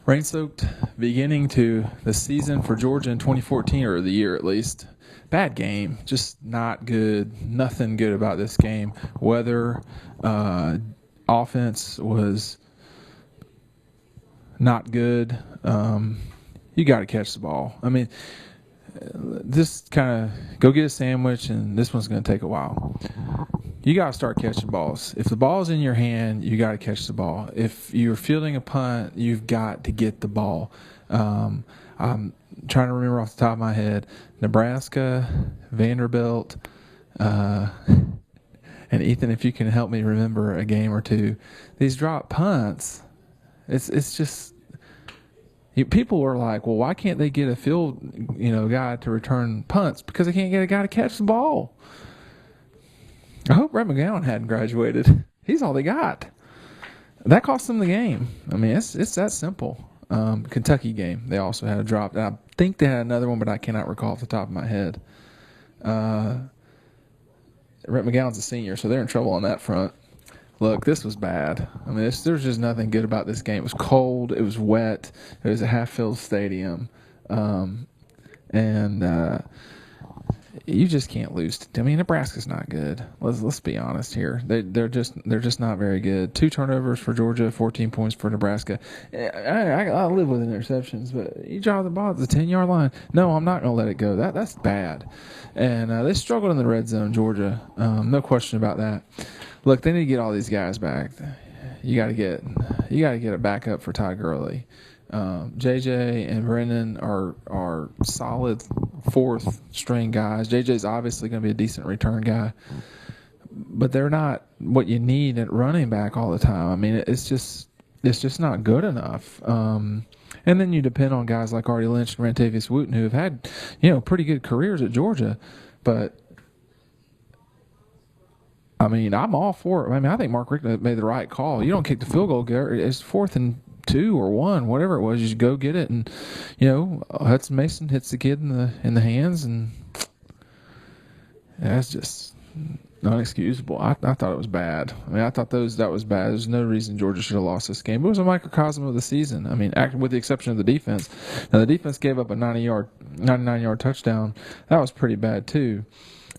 Rain-soaked beginning to the season for Georgia in 2014, or the year at least. Bad game, just not good. Nothing good about this game. Weather, offense was not good. You got to catch the ball. I mean, just kind of go get a sandwich, and this one's going to take a while. You got to start catching balls. If the ball's in your hand, you got to catch the ball. If you're fielding a punt, you've got to get the ball. I'm trying to remember off the top of my head, Nebraska, Vanderbilt, and Ethan, if you can help me remember a game or two. These drop punts, it's just people are like, well, why can't they get a field guy to return punts? Because they can't get a guy to catch the ball. I hope Red McGowan hadn't graduated. He's all they got. That cost them the game. I mean, it's that simple. Kentucky game, they also had a drop. I think they had another one, but I cannot recall off the top of my head. Red McGowan's a senior, so they're in trouble on that front. Look, this was bad. I mean, there's just nothing good about this game. It was cold. It was wet. It was a half-filled stadium. You just can't lose. I mean, Nebraska's not good. Let's be honest here. They're just not very good. 2 turnovers for Georgia, 14 points for Nebraska. I live with interceptions, but you drop the ball at the 10-yard line. No, I'm not going to let it go. That's bad. And they struggled in the red zone, Georgia. No question about that. Look, they need to get all these guys back. You got to get a backup for Ty Gurley. JJ and Brennan are solid 4th string guys. JJ's obviously going to be a decent return guy, but they're not what you need at running back all the time. I mean, it's just not good enough. And then you depend on guys like Artie Lynch and Rantavius Wooten, who have had pretty good careers at Georgia, but I mean, I'm all for it. I mean, I think Mark Richt made the right call. You don't kick the field goal. It's 4th and 2 or 1, whatever it was. You just go get it, and Hudson Mason hits the kid in the hands, and that's just unexcusable. I thought it was bad. I mean, I thought that was bad. There's no reason Georgia should have lost this game. It was a microcosm of the season. I mean, with the exception of the defense. Now, the defense gave up a 99-yard touchdown. That was pretty bad too.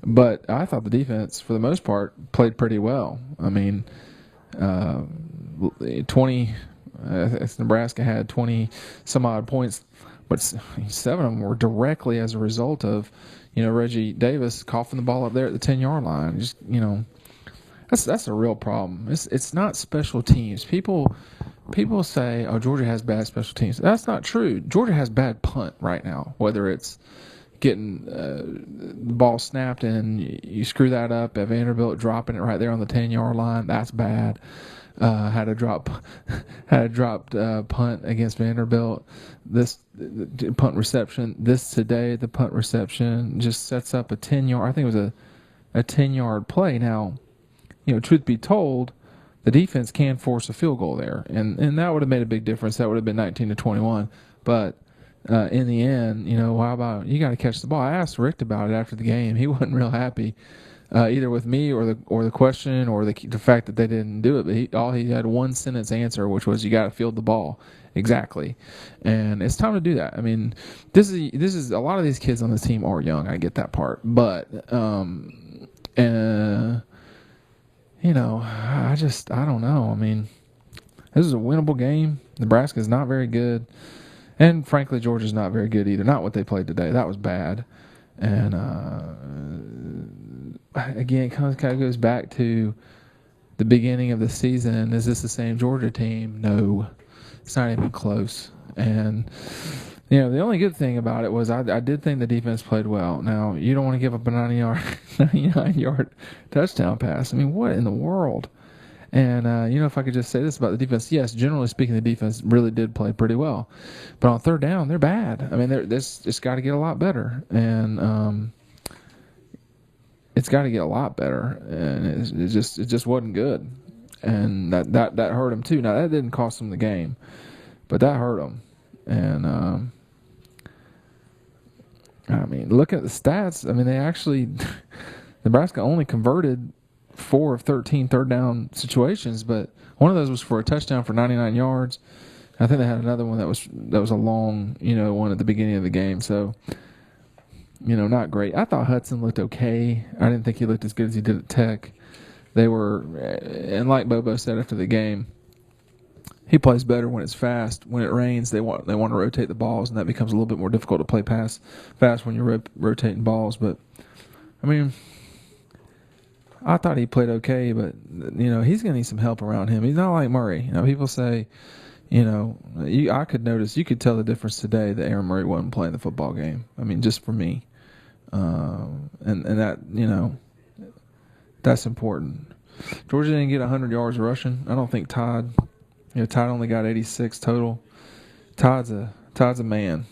But I thought the defense, for the most part, played pretty well. I mean, 20. Nebraska had 20 some odd points, but 7 of them were directly as a result of, Reggie Davis coughing the ball up there at the 10-yard line. Just, that's a real problem. It's not special teams. People say, oh, Georgia has bad special teams. That's not true. Georgia has bad punt right now, whether it's getting the ball snapped and you screw that up at Vanderbilt, dropping it right there on the 10-yard line. That's bad. Had a dropped punt against Vanderbilt. This punt reception. The punt reception just sets up a 10-yard. I think it was a 10-yard play. Now, truth be told, the defense can force a field goal there, and that would have made a big difference. That would have been 19-21. But in the end, how about you got to catch the ball? I asked Rick about it after the game. He wasn't real happy. Either with me or the question or the fact that they didn't do it, but he had one sentence answer, which was you got to field the ball exactly, and it's time to do that. I mean, this is a lot of these kids on this team are young. I get that part, but I don't know. I mean, this is a winnable game. Nebraska is not very good, and frankly, Georgia's not very good either. Not what they played today. That was bad, and again, it kind of goes back to the beginning of the season. Is this the same Georgia team? No, it's not even close. And, the only good thing about it was I did think the defense played well. Now, you don't want to give up a 99-yard touchdown pass. I mean, what in the world? And, if I could just say this about the defense, yes, generally speaking, the defense really did play pretty well. But on 3rd down, they're bad. I mean, it's got to get a lot better. And, it's got to get a lot better, and it just wasn't good, and that hurt him too. Now that didn't cost him the game, but that hurt him. And I mean, looking at the stats, I mean they actually Nebraska only converted 4 of 13 third down situations, but one of those was for a touchdown for 99 yards. I think they had another one that was a long, one at the beginning of the game. So, not great. I thought Hudson looked okay. I didn't think he looked as good as he did at Tech. They were, and like Bobo said after the game, he plays better when it's fast. When it rains, they want to rotate the balls, and that becomes a little bit more difficult to play fast when you're rotating balls. But I mean, I thought he played okay, but he's going to need some help around him. He's not like Murray. People say, I could notice, you could tell the difference today that Aaron Murray wasn't playing the football game. I mean, just for me, and that that's important. Georgia didn't get 100 yards rushing. I don't think Todd. Todd only got 86 total. Todd's a man.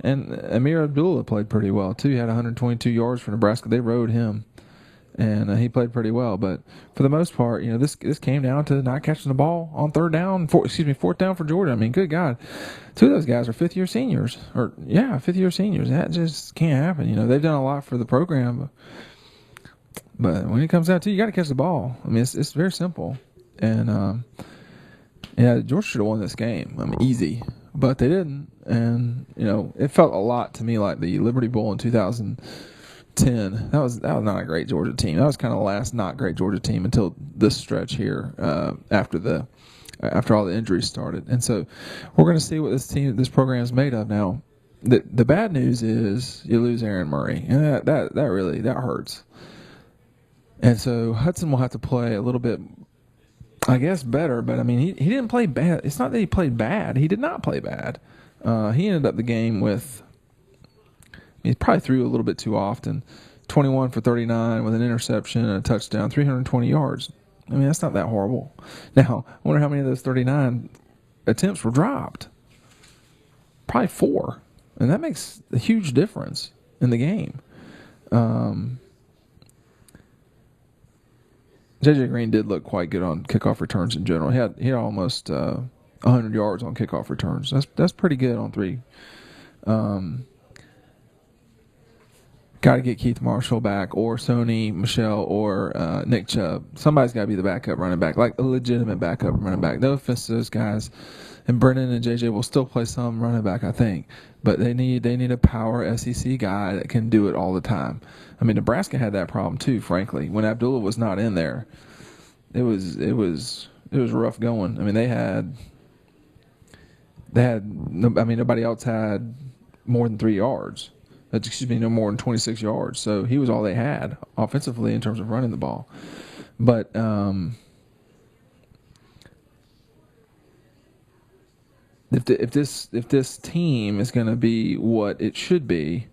And Amir Abdullah played pretty well, too. He had 122 yards for Nebraska. They rode him, and he played pretty well. But for the most part, this came down to not catching the ball on fourth down for Georgia. I mean, good God. Two of those guys are fifth-year seniors. Fifth-year seniors. That just can't happen. They've done a lot for the program. But when it comes down to it, you got to catch the ball. I mean, it's very simple. And, Georgia should have won this game. I mean, easy. But they didn't. And, it felt a lot to me like the Liberty Bowl in 2010. That was not a great Georgia team. That was kind of the last not great Georgia team until this stretch here after all the injuries started. And so we're going to see what this program is made of now. The bad news is you lose Aaron Murray. And that really hurts. And so Hudson will have to play a little bit, I guess, better. But, I mean, he didn't play bad. It's not that he played bad. He did not play bad. He ended up the game with – he probably threw a little bit too often. 21 for 39 with an interception and a touchdown, 320 yards. I mean, that's not that horrible. Now, I wonder how many of those 39 attempts were dropped. Probably 4. And that makes a huge difference in the game. J.J. Green did look quite good on kickoff returns in general. He had almost 100 yards on kickoff returns. That's pretty good on 3. Got to get Keith Marshall back, or Sony Michel, or Nick Chubb. Somebody's got to be the backup running back, like a legitimate backup running back. No offense to those guys. And Brennan and J.J. will still play some running back, I think. But they need a power SEC guy that can do it all the time. I mean, Nebraska had that problem too, frankly. When Abdullah was not in there, it was rough going. I mean, nobody else had more than 3 yards. No more than 26 yards. So he was all they had offensively in terms of running the ball. But if this team is going to be what it should be,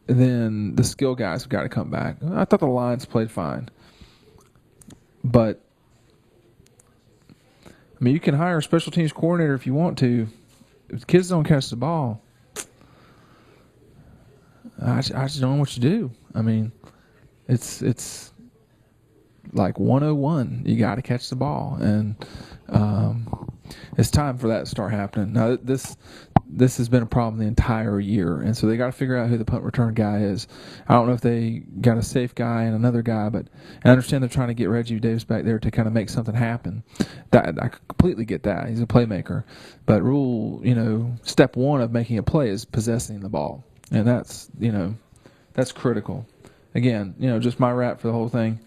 then the skill guys have got to come back. I thought the Lions played fine, but I mean, you can hire a special teams coordinator if you want to. If the kids don't catch the ball, I just don't know what you do. I mean, it's like 101. You got to catch the ball, and it's time for that to start happening. Now, this has been a problem the entire year, and so they got to figure out who the punt return guy is. I don't know if they got a safe guy and another guy, but I understand they're trying to get Reggie Davis back there to kind of make something happen. I completely get that. He's a playmaker. But step 1 of making a play is possessing the ball, and that's critical. Again, just my rap for the whole thing.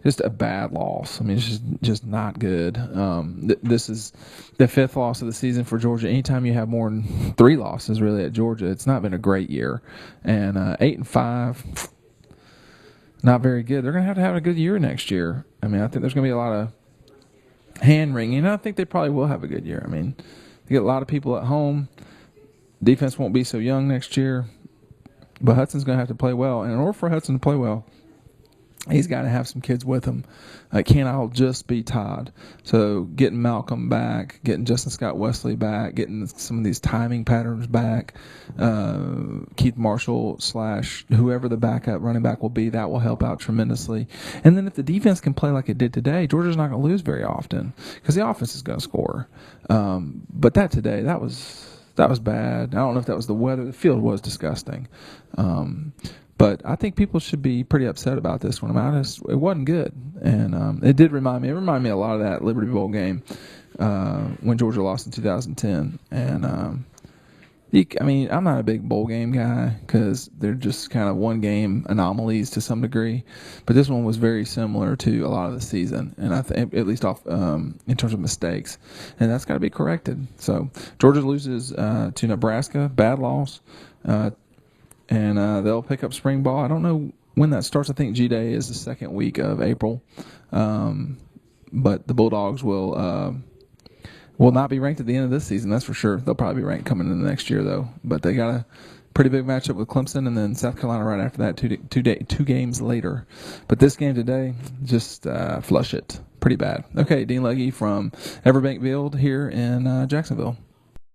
Just a bad loss. I mean, it's just not good. This is the 5th loss of the season for Georgia. Anytime you have more than 3 losses, really, at Georgia, it's not been a great year. And 8-5, not very good. They're going to have a good year next year. I mean, I think there's going to be a lot of hand-wringing. I think they probably will have a good year. I mean, they get a lot of people at home. Defense won't be so young next year. But Hudson's going to have to play well. And in order for Hudson to play well, he's got to have some kids with him. It can't all just be Todd. So getting Malcolm back, getting Justin Scott Wesley back, getting some of these timing patterns back, Keith Marshall / whoever the backup running back will be, that will help out tremendously. And then if the defense can play like it did today, Georgia's not going to lose very often because the offense is going to score. But today, that was bad. I don't know if that was the weather. The field was disgusting. But I think people should be pretty upset about this one. It wasn't good, and it did remind me. It reminded me a lot of that Liberty Bowl game when Georgia lost in 2010. And I'm not a big bowl game guy because they're just kind of one game anomalies to some degree. But this one was very similar to a lot of the season, and I think at least off in terms of mistakes, and that's got to be corrected. So Georgia loses to Nebraska, bad loss. And they'll pick up spring ball. I don't know when that starts. I think G-Day is the second week of April. But the Bulldogs will not be ranked at the end of this season, that's for sure. They'll probably be ranked coming into the next year, though. But they got a pretty big matchup with Clemson and then South Carolina right after that, two games later. But this game today, just flush it. Pretty bad. Okay, Dean Legge from Everbank Field here in Jacksonville.